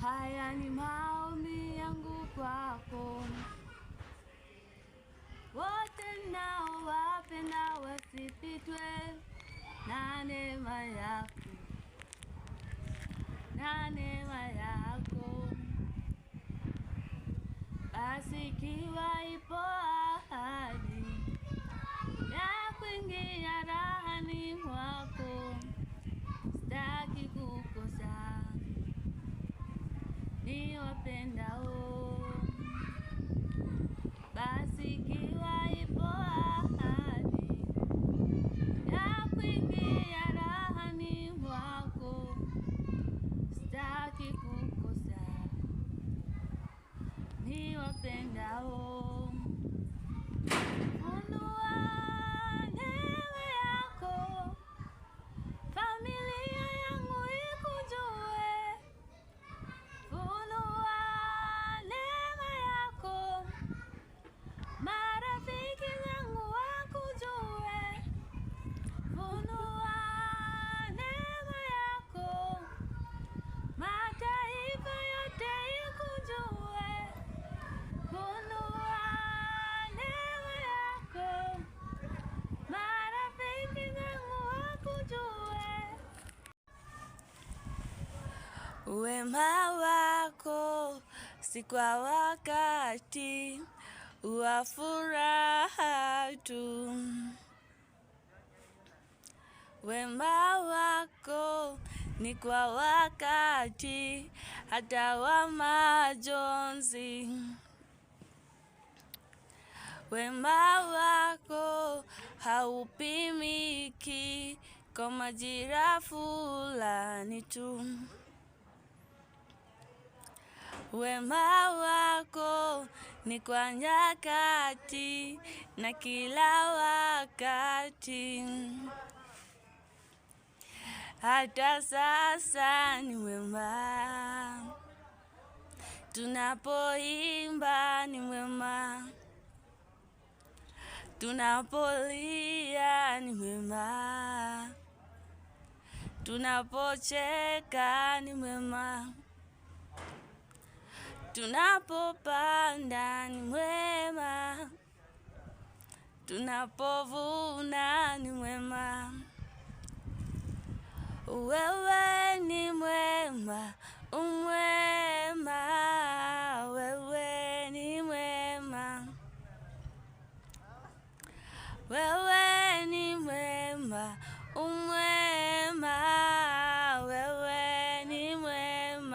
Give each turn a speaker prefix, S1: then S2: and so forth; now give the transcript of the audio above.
S1: Haya ni maombi yangu kwako, wote nao wapenda wasipitwe na neema yako, na neema yako. Basi ikiwa ipo ahadi ya kuingia rahani mwako, sitaki kukosa niwapendao. Basi ikiwa ipo ahadi ya kuingia rahani mwako, sitaki kukosa niwapendao. Funua neema yako, familia yangu ikujue. Funua neema yako, marafiki zangu wakujue. Funua neema yako, mataifa yote ikujue. Funua neema yako, marafiki zangu wakujue. Wema wako si kwa wakati wa furaha tu. Wema wako ni kwa wakati hata wa majonzi. Wema wako haupimiki kwa majira fulani tu. Wema wako ni kwa nyakati na kila wakati. Hata sasa ni wema, tunapoimba ni wema, tunapolia ni wema, tunapocheka ni wema, tunapopanda ni wema, tunapovuna ni wema. Wewe ni mwema,